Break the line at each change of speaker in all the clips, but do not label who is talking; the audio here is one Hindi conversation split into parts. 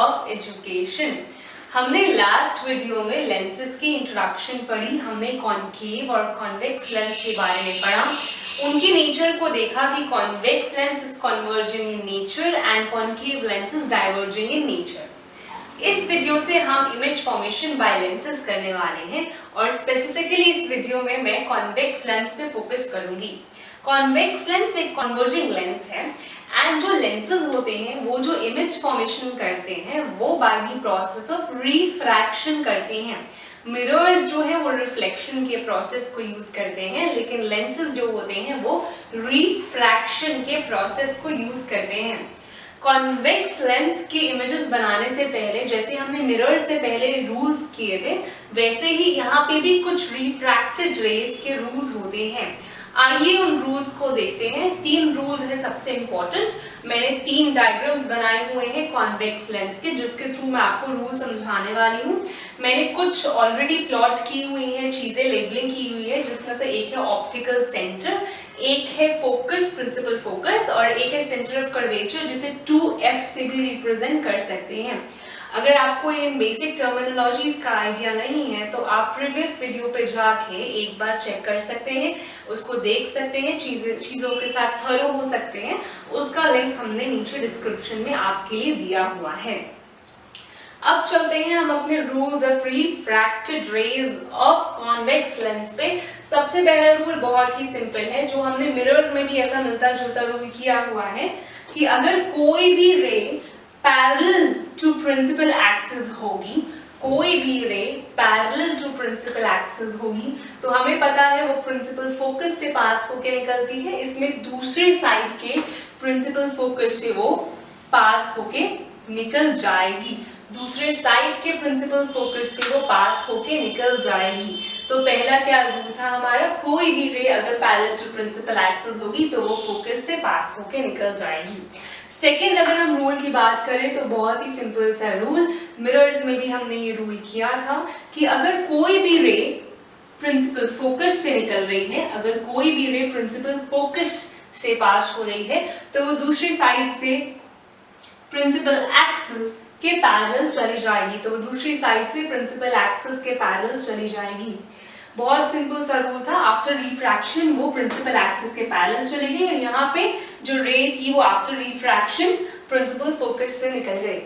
Of education. हमने लास्ट वीडियो में लेंसेज की इंट्रोडक्शन पढ़ी, हमने कॉन्केव और कॉन्वेक्स लेंस के बारे में पढ़ा, उनके नेचर को देखा कि convex lens is converging in nature and concave lens is diverging in nature. इस वीडियो से हम इमेज फॉर्मेशन बाय लेंसेज करने वाले हैं और स्पेसिफिकली इस वीडियो में मैं कॉन्वेक्स लेंस पे फोकस करूंगी। कॉन्वेक्स लेंस एक कन्वर्जिंग लेंस है एंड जो लेंसेज होते हैं वो जो इमेज फॉर्मेशन करते हैं वो by the process of refraction करते हैं। मिरर्स जो है वो रिफ्लेक्शन के प्रोसेस को यूज करते हैं, लेकिन लेंसेज जो होते हैं वो रिफ्रैक्शन के प्रोसेस को यूज करते हैं। कॉन्वेक्स लेंस के इमेजेस बनाने से पहले जैसे हमने मिरर से पहले रूल्स किए थे, वैसे ही यहाँ पे भी कुछ रिफ्रैक्टेड रेज के रूल्स होते हैं। आइए उन रूल्स को देखते हैं। 3 रूल्स है सबसे इंपॉर्टेंट। मैंने 3 डायग्राम्स बनाए हुए हैं कॉन्वेक्स लेंस के, जिसके थ्रू मैं आपको रूल समझाने वाली हूँ। मैंने कुछ ऑलरेडी प्लॉट की हुई है चीजें, लेबलिंग की हुई है, जिसमें से एक है ऑप्टिकल सेंटर, एक है फोकस, प्रिंसिपल फोकस, और एक है सेंटर ऑफ कर्वेचर, जिसे 2F से भी रिप्रेजेंट कर सकते हैं। अगर आपको इन बेसिक टर्मिनोलॉजीज का आइडिया नहीं है तो आप प्रीवियस वीडियो पे जाके एक बार चेक कर सकते हैं, उसको देख सकते हैं, चीजों के साथ थरो हो सकते हैं। उसका लिंक हमने नीचे डिस्क्रिप्शन में आपके लिए दिया हुआ है। अब चलते हैं हम अपने rules of refracted rays of convex lens पे। सबसे पहला रूल बहुत ही सिंपल है, जो हमने मिरर में भी ऐसा मिलता जुलता रूल किया हुआ है कि अगर कोई भी ray parallel to principal axis होगी, कोई भी ray parallel to principal axis होगी, तो हमें पता है वो प्रिंसिपल फोकस से पास होके निकलती है। इसमें दूसरी साइड के प्रिंसिपल फोकस से वो पास होके निकल जाएगी, दूसरे साइड के प्रिंसिपल फोकस से वो पास होके निकल जाएगी। तो पहला क्या रूल था हमारा, कोई भी रे अगर पैरेलल टू प्रिंसिपल एक्सिस होगी तो वो फोकस से पास होके निकल जाएगी। सेकेंड, अगर हम रूल की बात करें तो बहुत ही सिंपल सा रूल, मिरर्स में भी हमने ये रूल किया था कि अगर कोई भी रे प्रिंसिपल फोकस से निकल रही है, अगर कोई भी रे प्रिंसिपल फोकस से पास हो रही है तो वो दूसरी साइड से प्रिंसिपल एक्सिस के पैरेलल चली जाएगी, तो वो दूसरी साइड से प्रिंसिपल एक्सिस के पैरेलल चली जाएगी। बहुत सिंपल सा रूल था। आफ्टर रिफ्रैक्शन वो प्रिंसिपल एक्सिस के पैरेलल चली गई और यहाँ पे जो रे थी वो आफ्टर रिफ्रैक्शन प्रिंसिपल फोकस से निकल गई।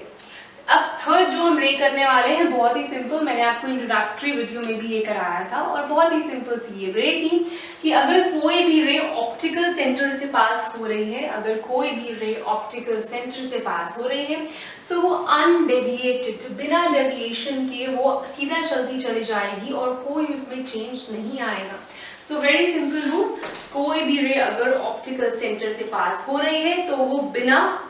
अब थर्ड जो हम रे करने वाले हैं बहुत ही सिंपल, मैंने आपको इंट्रोडक्टरी वीडियो में भी ये कराया था और बहुत ही सिंपल सी ये रे थी कि अगर कोई भी रे ऑप्टिकल सेंटर से पास हो रही है, अगर कोई भी रे ऑप्टिकल सेंटर से पास हो रही है सो वो अनडेविएटेड, बिना डेविएशन के वो सीधा चलती चली जाएगी और कोई उसमें चेंज नहीं आएगा। सो वेरी सिंपल रूल, कोई भी रे अगर ऑप्टिकल सेंटर से पास हो रही है तो वो बिना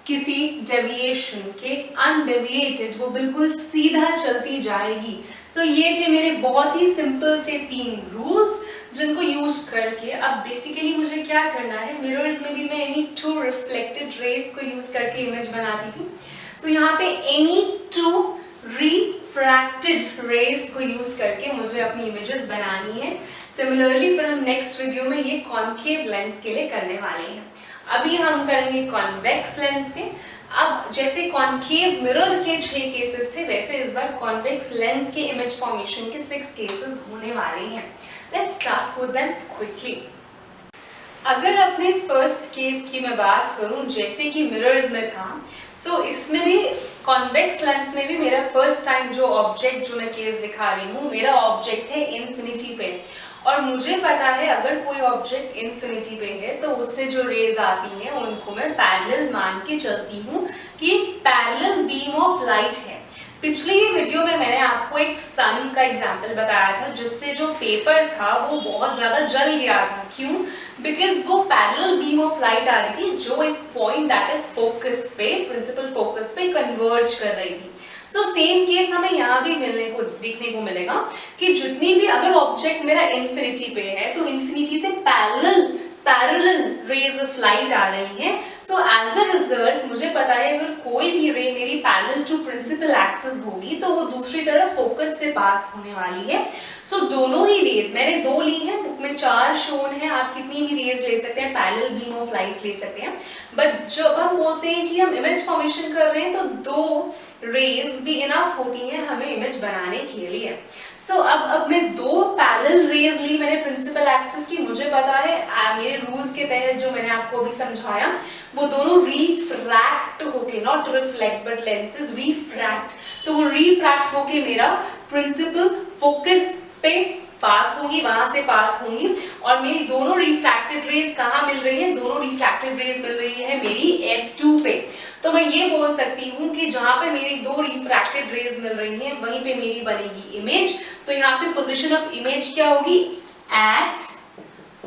किसी डेविएशन के, अनडेविएटेड, वो बिल्कुल सीधा चलती जाएगी। सो ये थे मेरे बहुत ही सिंपल से 3 रूल्स, जिनको यूज करके अब बेसिकली मुझे क्या करना है, मिरर्स में भी मैं एनी 2 रिफ्लेक्टेड रेज को यूज करके इमेज बनाती थी। सो यहाँ पे एनी 2 रिफ्रैक्टेड रेज को यूज करके मुझे अपनी इमेजेस बनानी है। सिमिलरली फिर हम नेक्स्ट वीडियो में ये कॉन्केव लेंस के लिए करने वाले हैं। अभी हम करेंगे कॉन्वेक्स लेंस के। अब जैसे कॉन्केव मिरर के 6 केसेस थे, वैसे इस बार कॉन्वेक्स लेंस के इमेज फॉर्मेशन के 6 केसेस होने वाले हैं। Let's start with them quickly. अगर अपने फर्स्ट केस की मैं बात करूं, जैसे कि मिरर्स में था, सो इसमें भी कॉन्वेक्स लेंस में भी मेरा फर्स्ट टाइम जो ऑब्जेक्ट जो मैं केस दिखा रही हूँ, मेरा ऑब्जेक्ट है इन्फिनिटी पे, और मुझे पता है अगर कोई ऑब्जेक्ट इन्फिनिटी पे है तो उससे जो रेज आती हैं उनको मैं पैरेलल मान के चलती हूँ कि पैरेलल बीम ऑफ लाइट है। पिछली ही वीडियो में मैंने आपको एक सन का एग्जांपल बताया था, जिससे जो पेपर था वो बहुत ज्यादा जल गया था। क्यों? बिकॉज वो पैरेलल बीम ऑफ लाइट आ रही थी जो एक पॉइंट दैट इज फोकस पे, प्रिंसिपल फोकस पे कन्वर्ज कर रही थी। सो सेम केस हमें यहाँ भी देखने को मिलेगा कि जितनी भी अगर ऑब्जेक्ट मेरा इन्फिनिटी पे है तो इन्फिनिटी से parallel parallel rays of light आ रही है। सो एज अ रिजल्ट मुझे पता है अगर कोई भी रे मेरी पैरेलल टू प्रिंसिपल एक्सिस होगी तो वो दूसरी तरफ फोकस से पास होने वाली है। सो दोनों ही रेज मैंने दो ली है, बुक में 4 शोन है, आप कितनी भी रेज ले सकते हैं, पैरेलल बीम ऑफ लाइट ले सकते हैं। बट जब हम बोलते हैं कि हम इमेज फॉर्मेशन कर रहे हैं तो 2 रेज भी इनफ होती हैं हमें इमेज बनाने के लिए। सो अब मैं 2 पैरेलल रेज ली मैंने प्रिंसिपल एक्सिस की। मुझे पता है मेरे रूल्स के तहत जो मैंने आपको अभी समझाया वो दोनों रिफ्रैक्ट होके, not reflect but lenses refract, तो वो रिफ्रैक्ट होके मेरा प्रिंसिपल फोकस पे पास होंगी, वहां से पास होंगी। और मेरी दोनों रिफ्रैक्टेड रेज कहाँ मिल रही है? दोनों रिफ्रैक्टेड रेज मिल रही है मेरी F2 पे। तो मैं ये बोल सकती हूँ कि जहां पे मेरी 2 रिफ्रैक्टेड रेज मिल रही हैं वहीं पे मेरी बनेगी इमेज। तो यहाँ पे पोजीशन ऑफ इमेज क्या होगी? एट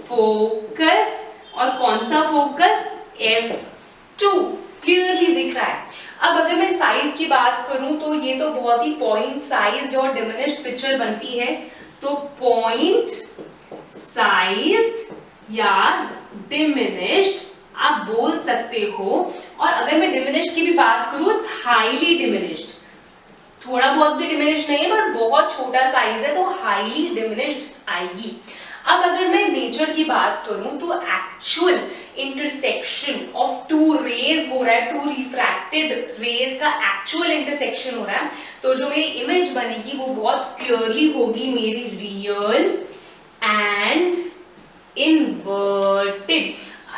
फोकस, और कौन सा फोकस? F2। क्लियरली दिख रहा है। अब अगर मैं साइज की बात करूं तो ये तो बहुत ही पॉइंट साइज और डिमिनिश्ड पिक्चर बनती है। तो पॉइंट साइज्ड या डिमिनिश्ड आप बोल सकते हो। और अगर मैं डिमिनिश्ड की भी बात करूं, इट्स हाईली डिमिनिश्ड, थोड़ा बहुत भी डिमिनिश्ड नहीं है पर बहुत छोटा साइज है तो हाईली डिमिनिश्ड आएगी। अब अगर मैं नेचर की बात करूं तो एक्चुअल इंटरसेक्शन ऑफ 2 रेज हो रहा है, 2 रिफ्रैक्टेड रेज का एक्चुअल इंटरसेक्शन हो रहा है। तो जो मेरी इमेज बनेगी वो बहुत क्लियरली होगी मेरी रियल एंड इन्वर्टेड।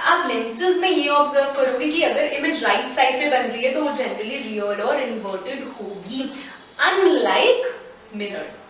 आप लेंसेज में ये ऑब्जर्व करोगे कि अगर इमेज राइट साइड पे बन रही है तो वो जनरली रियल और इन्वर्टेड होगी, अनलाइक मिरर्स।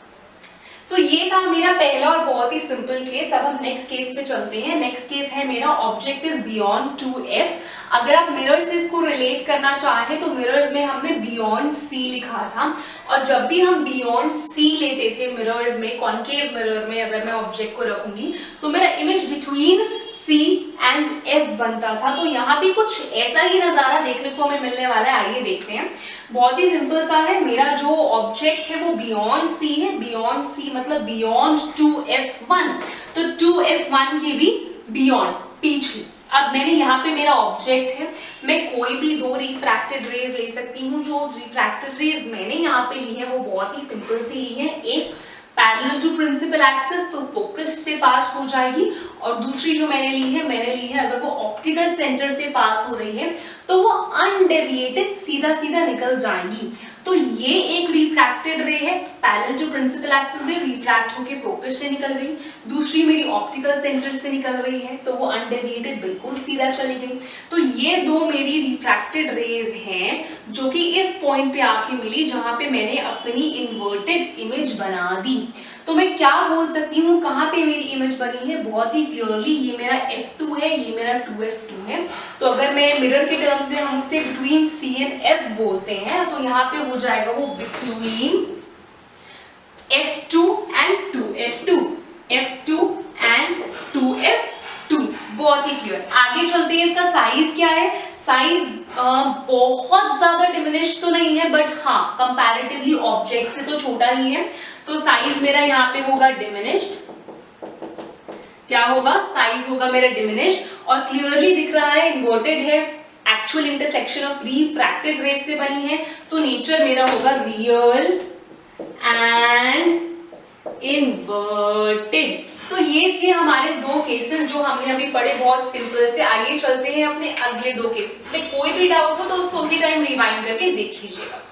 तो ये था मेरा पहला और बहुत ही सिंपल केस। अब हम नेक्स्ट केस पे चलते हैं। नेक्स्ट केस है मेरा ऑब्जेक्ट इज बियॉन्ड 2F। अगर आप मिरर से इसको रिलेट करना चाहे तो मिरर्स में हमने बियॉन्ड C लिखा था, और जब भी हम बियॉन्ड C लेते थे मिरर्स में, कॉन्केव मिरर में अगर मैं ऑब्जेक्ट को रखूंगी तो मेरा image between C and F बनता था। तो यहाँ भी कुछ ऐसा ही नजारा देखने को हमें मिलने वाला है। आइए देखते हैं। बहुत ही सिंपल सा है। मेरा जो ऑब्जेक्ट है वो बियॉन्ड C है। बियॉन्ड C मतलब बियॉन्ड 2F1, तो 2F1 के भी बियॉन्ड, पीछे। अब मैंने यहाँ पे मेरा ऑब्जेक्ट है, मैं कोई भी 2 रिफ्रैक्टेड रेज ले सकती हूँ। जो रिफ्रैक्टेड रेज मैंने यहाँ पे ली है वो बहुत ही सिंपल सी ली है। एक पैरेलल टू प्रिंसिपल एक्सिस तो फोकस से पास हो जाएगी, और दूसरी जो मैंने ली है अगर वो ऑप्टिकल सेंटर से पास हो रही है तो वो अनडेविएटेड सीधा सीधा निकल जाएगी। तो ये एक रिफ्रैक्टेड रे है, पैरेलल टू प्रिंसिपल एक्सिस में रिफ्रैक्ट होके फोकस से निकल गई। दूसरी मेरी ऑप्टिकल सेंटर से निकल रही है तो वो अनडेविएटेड बिल्कुल सीधा चली गई। तो ये 2 मेरी रिफ्रैक्टेड रेज हैं जो कि इस पॉइंट पे आके मिली जहां पे मैंने अपनी इन्वर्टेड इमेज बना दी। तो मैं क्या बोल सकती हूँ कहाँ पे मेरी इमेज बनी है? बहुत ही क्लियरली ये मेरा F2 है, ये मेरा 2F2 है। तो अगर मैं मिरर के टर्म्स में हम उसे बिटवीन C एंड F बोलते हैं तो यहाँ पे हो जाएगा वो between F2 and 2F2, F2 and 2F2। बहुत ही क्लियर। आगे चलते हैं। इसका साइज क्या है? साइज बहुत ज्यादा डिमिनिश तो नहीं है, बट हाँ कंपैरेटिवली ऑब्जेक्ट से तो छोटा ही है। तो साइज मेरा यहाँ पे होगा डिमिनिश्ड। क्या होगा? साइज होगा मेरा डिमिनिश्ड, और क्लियरली दिख रहा है इन्वर्टेड है, actual intersection of refracted rays से बनी है। तो नेचर मेरा होगा रियल एंड इन्वर्टेड। तो ये थे हमारे 2 केसेस जो हमने अभी पढ़े, बहुत सिंपल से। आइए चलते हैं अपने अगले 2 केसेस में। कोई भी डाउट हो तो उसको उसी टाइम रिवाइंड करके देख लीजिएगा।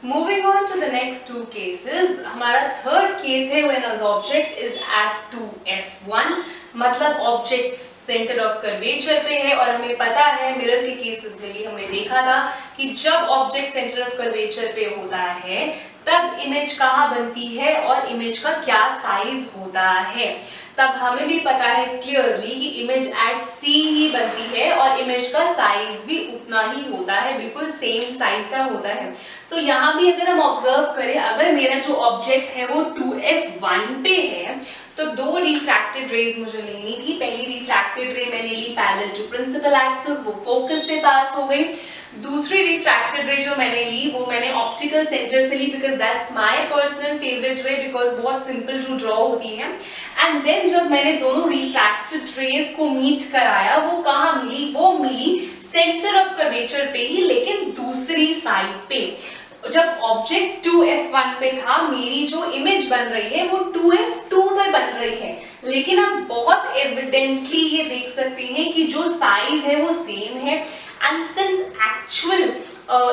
Moving on to the next 2 cases, हमारा थर्ड केस है when an object is at 2F1, मतलब ऑब्जेक्ट सेंटर ऑफ कर्वेचर पे है। और हमें पता है मिरर के केसेस में भी हमने देखा था कि जब ऑब्जेक्ट सेंटर ऑफ कर्वेचर पे होता है तब इमेज कहाँ बनती है और इमेज का क्या साइज होता है। तब हमें भी पता है क्लियरली कि इमेज एट C ही बनती है और इमेज का साइज भी उतना ही होता है, बिल्कुल सेम साइज का होता है। सो यहाँ भी अगर हम ऑब्जर्व करें, अगर मेरा जो ऑब्जेक्ट है वो 2F1 पे है तो दो रिफ्रैक्टेड रेज मुझे लेनी थी। पहली रिफ्रैक्टेड रे मैंने ली पैरेलल टू प्रिंसिपल एक्सिस, वो फोकस से पास हो गई। दूसरी रिफ्रैक्टेड रे जो मैंने ली वो मैंने ऑप्टिकल सेंटर से ली, because that's my personal favourite ray, because बहुत सिंपल टू ड्रॉ होती है। एंड देन जब मैंने दोनों रिफ्रैक्टेड रेज को मीट कराया, वो कहाँ मिली? वो मिली सेंटर ऑफ कर्वेचर पे ही, लेकिन दूसरी साइड पे। जब ऑब्जेक्ट 2f1 पे था, मेरी जो इमेज बन रही है वो 2f2 पे बन रही है, लेकिन आप बहुत एविडेंटली ये देख सकते हैं कि जो साइज है वो सेम है। And since actual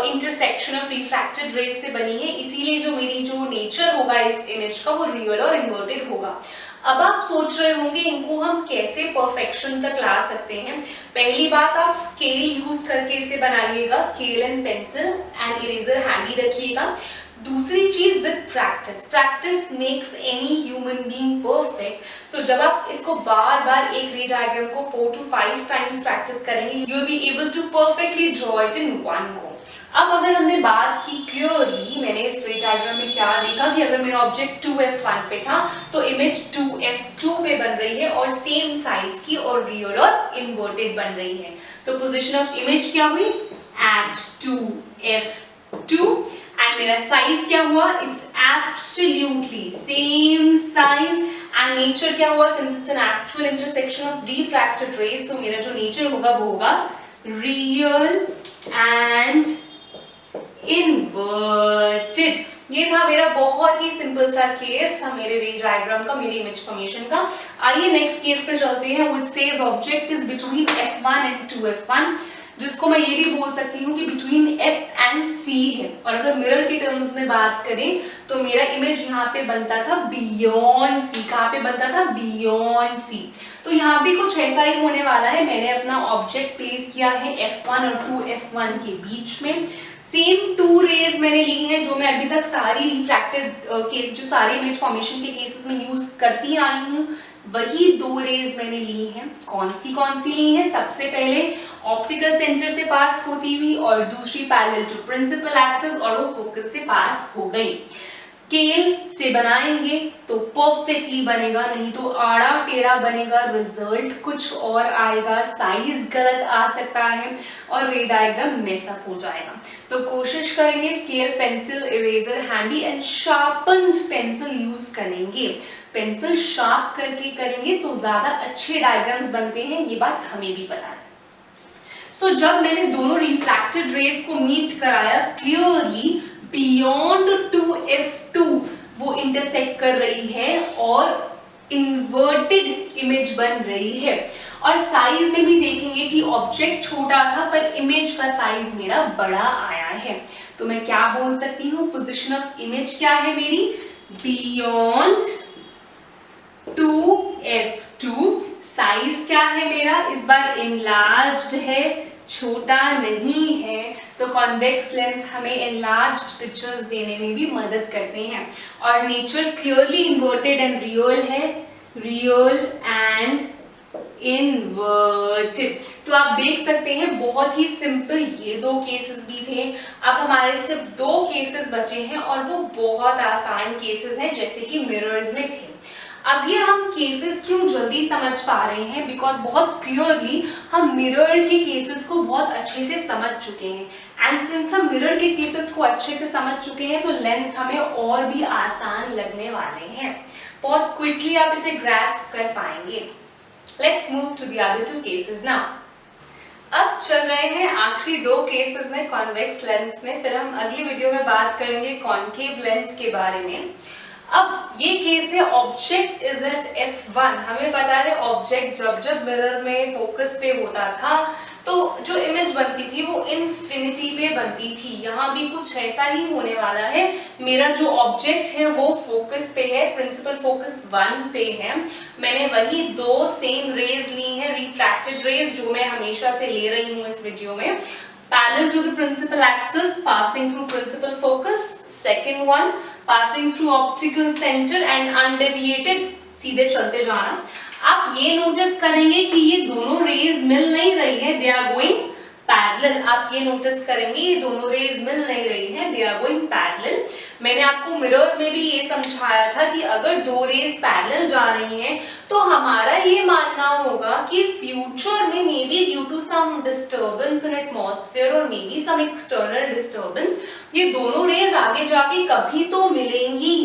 intersection of refracted rays से बनी है, इसीलिए जो मेरी जो नेचर होगा इस इमेज का वो रियल और इन्वर्टेड होगा। अब आप सोच रहे होंगे इनको हम कैसे परफेक्शन तक ला सकते हैं। पहली बात, आप स्केल यूज करके इसे बनाइएगा, scale and pencil and eraser handy रखिएगा। दूसरी चीज, with practice, practice makes any human being perfect. So जब आप इसको बार बार एक रे डायग्राम को 4 to 5 टाइम्स प्रैक्टिस करेंगे, you will be able to perfectly draw it in one go. अब अगर हमने बात की क्लियरली, मैंने इस रे डायग्राम में क्या देखा कि अगर मेरा ऑब्जेक्ट 2f1 पे था तो इमेज 2f2 पे बन रही है और सेम साइज की और रियल और इन्वर्टेड बन रही है। तो पोजीशन ऑफ इमेज क्या हुई? Eight 2f2। एंड मेरा साइज क्या हुआ? It's absolutely same size. And nature क्या हुआ? Since it's an actual intersection of refracted rays, तो मेरा जो नेचर होगा वो होगा रियल एंड इन्वर्टेड। ये था मेरा बहुत ही सिंपल सा केस मेरे रे डायग्राम का, मेरे इमेज फॉर्मेशन का। आइए नेक्स्ट केस पे चलते हैं। Which says object is between f1 and 2f1, जिसको मैं ये भी बोल सकती हूँ कि बिटवीन f एंड c है। और अगर मिरर के टर्म्स में बात करें तो मेरा इमेज यहाँ पे बनता था बियॉन्ड c। कहाँ पे बनता था? Beyond c। तो यहाँ भी कुछ ऐसा ही होने वाला है। मैंने अपना ऑब्जेक्ट प्लेस किया है f1 और 2f1 के बीच में। सेम टू रेज मैंने ली हैं जो मैं अभी तक सारी रिफ्रैक्टेड केस, जो सारे इमेज फॉर्मेशन के केसेस में यूज करती आई हूँ, वही दो रेज मैंने ली हैं। कौन सी ली हैं? सबसे पहले ऑप्टिकल सेंटर से पास होती हुई और दूसरी पैरेलल टू प्रिंसिपल एक्सिस, और वो फोकस से पास हो गई। स्केल से बनाएंगे तो परफेक्टली बनेगा, नहीं तो आड़ा टेढ़ा बनेगा, रिजल्ट कुछ और आएगा, साइज गलत आ सकता है और रे डायग्राम मेसअप हो जाएगा। तो कोशिश करेंगे scale, pencil, eraser handy and sharpened pencil use करेंगे। पेंसिल शार्प करके करेंगे तो ज्यादा अच्छे डायग्राम्स बनते हैं, ये बात हमें भी पता है। सो जब मैंने दोनों रिफ्रैक्टेड रेज को मीट कराया, क्लियरली बियॉन्ड 2f2 वो इंटरसेक्ट कर रही है और इन्वर्टेड इमेज बन रही है। और साइज में भी देखेंगे कि ऑब्जेक्ट छोटा था पर इमेज का साइज मेरा बड़ा आया है। तो मैं क्या बोल सकती हूँ? पोजीशन ऑफ इमेज क्या है मेरी? Beyond 2f2। साइज क्या है मेरा? इस बार इनलार्ज्ड है, छोटा नहीं है। तो कॉन्वेक्स लेंस हमें एनलार्ज्ड पिक्चर्स देने में भी मदद करते हैं। और nature clearly inverted and real है, रियल एंड इन्वर्टेड। तो आप देख सकते हैं बहुत ही सिंपल ये दो केसेस भी थे। अब हमारे सिर्फ दो केसेस बचे हैं और वो बहुत आसान केसेस हैं, जैसे कि मिरर्स में थे। अब ये हम केसेस क्यों जल्दी समझ पा रहे हैं? बिकॉज बहुत क्लियरली हम मिरर के केसेस को बहुत अच्छे से समझ चुके हैं। एंड सिंस हम मिरर के केसेस को अच्छे से समझ चुके हैं तो लेंस हमें और भी आसान लगने वाले हैं। बहुत क्विकली आप इसे ग्रास्प कर पाएंगे। Let's move to the other two cases now. अब चल रहे हैं आखिरी दो केसेस में कॉन्वेक्स लेंस में, फिर हम अगली वीडियो में बात करेंगे कॉन्केव लेंस के बारे में। अब ये केस है ऑब्जेक्ट इज एट f1। हमें पता है ऑब्जेक्ट जब जब मिरर में फोकस पे होता था तो जो इमेज बनती थी वो इन्फिनिटी पे बनती थी। यहाँ भी कुछ ऐसा ही होने वाला है। मेरा जो ऑब्जेक्ट है वो फोकस पे है, प्रिंसिपल फोकस 1 पे है। मैंने वही दो सेम रेज ली हैं, रिफ्रैक्टेड रेज, जो मैं हमेशा से ले रही हूँ इस वीडियो में। Parallel to the principal axis, passing through principal focus, second one passing through optical center and undeviated, सीधे चलते जाना। आप ये नोटिस करेंगे कि ये दोनों रेज मिल नहीं रही है, दे आर गोइंग पैरेलल। आप ये नोटिस करेंगे ये दोनों रेज मिल नहीं रही है, दे आर गोइंग पैरेलल। मैंने आपको मिरर में भी ये समझाया था कि अगर दो रेज पैरेलल जा रही हैं तो हमारा ये मानना होगा कि फ्यूचर में maybe due to some disturbance in atmosphere और maybe some external disturbance ये दोनों रेज आगे जाके कभी तो मिलेंगी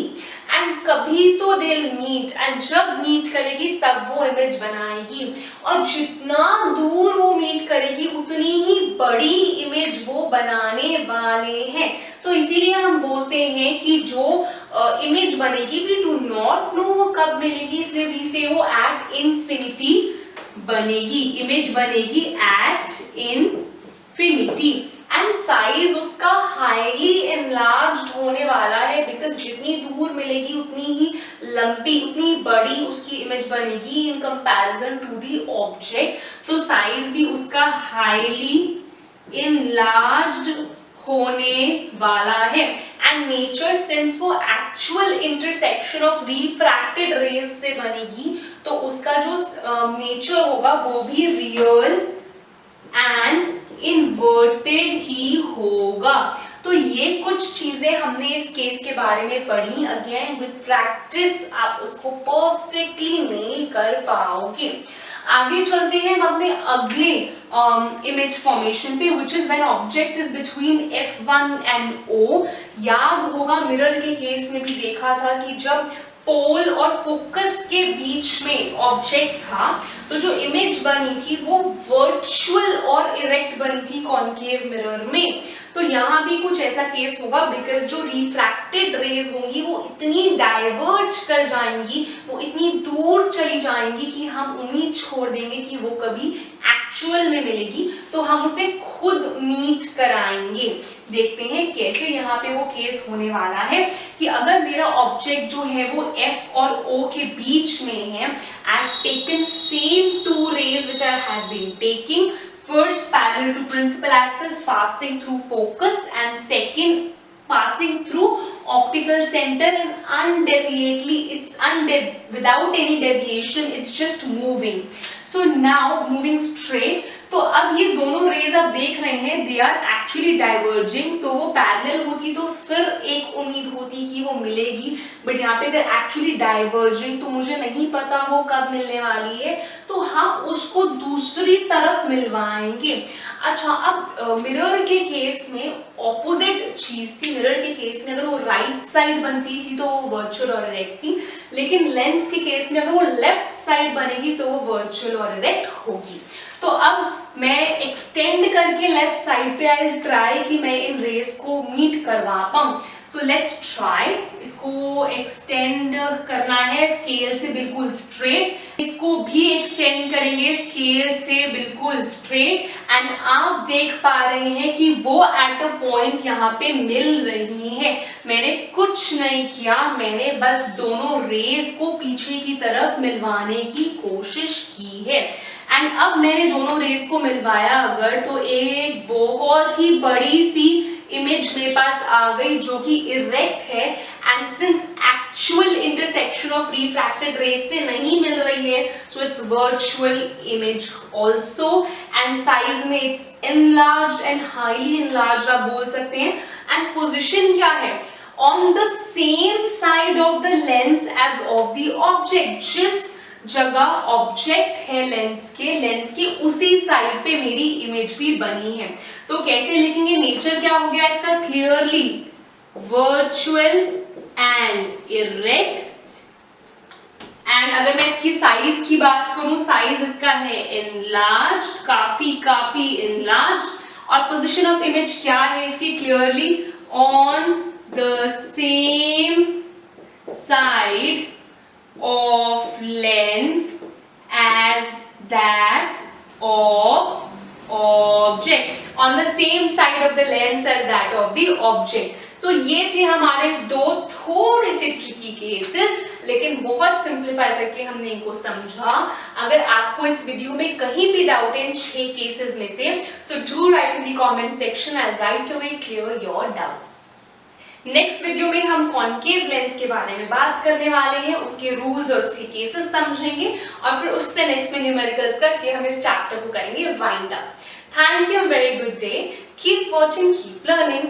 एंड कभी तो दे मीट, एंड जब मीट करेगी तब वो इमेज बनाएगी और जितना दूर वो मीट करेगी उतनी ही बड़ी इमेज वो बनाने वाले हैं। तो इसीलिए हम बोलते हैं कि जो इमेज बनेगी वी डू नॉट नो वो कब मिलेगी, इसलिए वी से वो एट इन्फिनिटी बनेगी, इमेज बनेगी एट इन्फिनिटी एंड साइज उसका हाईली एनलार्ज्ड होने वाला है बिकॉज जितनी दूर मिलेगी उतनी ही लंबी उतनी बड़ी उसकी इमेज बनेगी in comparison to the object. तो साइज भी उसका हाईली एनलार्ज्ड होने वाला है एंड नेचर सिंस वो actual intersection of refracted rays से बनेगी तो उसका जो नेचर होगा वो भी रियल एंड इन्वर्टेड ही होगा। तो ये कुछ चीजें हमने इस केस के बारे में पढ़ी। अगेन विद प्रैक्टिस आप उसको परफेक्टली नेल कर पाओगे। आगे चलते हैं हम अपने अगले इमेज फॉर्मेशन पे which is when object is between F1 and O। याद होगा मिरर के केस में भी देखा था कि जब पोल और फोकस के बीच में ऑब्जेक्ट था तो जो इमेज बनी थी वो वर्चुअल और इरेक्ट बनी थी कॉनकेव मिरर में। तो यहाँ भी कुछ ऐसा केस होगा बिकॉज जो रिफ्रैक्टेड रेज होंगी वो इतनी डाइवर्ज कर जाएंगी, वो इतनी दूर चली जाएंगी कि हम उम्मीद छोड़ देंगे कि वो कभी एक्चुअल में मिलेगी, तो हम उसे खुद मीट कराएंगे। देखते हैं कैसे यहाँ पे वो केस होने वाला है कि अगर मेरा ऑब्जेक्ट जो है वो F और O के बीच में है, I have taken same two rays which I have been taking, first parallel to principal axis passing through focus and second passing through optical center and undeviatedly it's without any deviation it's just moving. So now moving straight, तो अब ये दोनों रेज आप देख रहे हैं दे आर एक्चुअली डाइवर्जिंग। तो वो पैरेलल होती तो फिर एक उम्मीद होती कि वो मिलेगी, बट यहाँ पे दे एक्चुअली डाइवर्जिंग तो मुझे नहीं पता वो कब मिलने वाली है, तो हम उसको दूसरी तरफ मिलवाएंगे। अच्छा, अब मिरर के केस में ऑपोजिट चीज थी। मिरर के केस में अगर वो राइट साइड बनती थी तो वो वर्चुअल और इरेक्ट थी, लेकिन लेंस के केस में अगर वो लेफ्ट साइड बनेगी तो वो वर्चुअल और इरेक्ट होगी। तो अब मैं एक्सटेंड करके लेफ्ट साइड पे आई ट्राई कि मैं इन रेस को मीट करवा पाऊं। So let's try. इसको एक्सटेंड करना है स्केल से बिल्कुल स्ट्रेट, इसको भी एक्सटेंड करेंगे स्केल से बिल्कुल स्ट्रेट एंड आप देख पा रहे हैं कि वो एट अ पॉइंट यहाँ पे मिल रही है। मैंने कुछ नहीं किया, मैंने बस दोनों रेस को पीछे की तरफ मिलवाने की कोशिश की है एंड अब मैंने दोनों रेस को मिलवाया अगर तो एक बहुत ही बड़ी सी इमेज मेरे पास आ गई जो कि इरेक्ट है and since actual intersection of refracted rays से नहीं मिल रही है so it's virtual image also and size में it's enlarged and highly enlarged आप बोल सकते हैं। एंड पोजीशन क्या है, on the same side of the lens as of the object. जिस जगह ऑब्जेक्ट है लेंस के उसी साइड पे मेरी इमेज भी बनी है। तो कैसे लिखेंगे, नेचर क्या हो गया इसका, clearly virtual and erect. And अगर मैं इसकी साइज की बात करूं, साइज इसका है एनलार्ज्ड, काफी एनलार्ज्ड। और पोजीशन ऑफ इमेज क्या है इसकी, clearly on the same side of lens as that of object, on the same side of the lens as that of the object। So ये थे हमारे दो थोड़े से ट्रिकी केसेस, लेकिन बहुत सिंप्लीफाई करके हमने इनको समझा। अगर आपको इस वीडियो में कहीं भी डाउट है इन 6 केसेस में से, so do write in the comment section, I'll right away clear your doubt। Next video में हम कॉनकेव लेंस के बारे में बात करने वाले हैं, उसके रूल्स और उसके केसेस समझेंगे और फिर उससे नेक्स्ट में न्यूमेरिकल्स करके हम इस चैप्टर को करेंगे wind up. Thank you, very good day, keep watching, keep learning.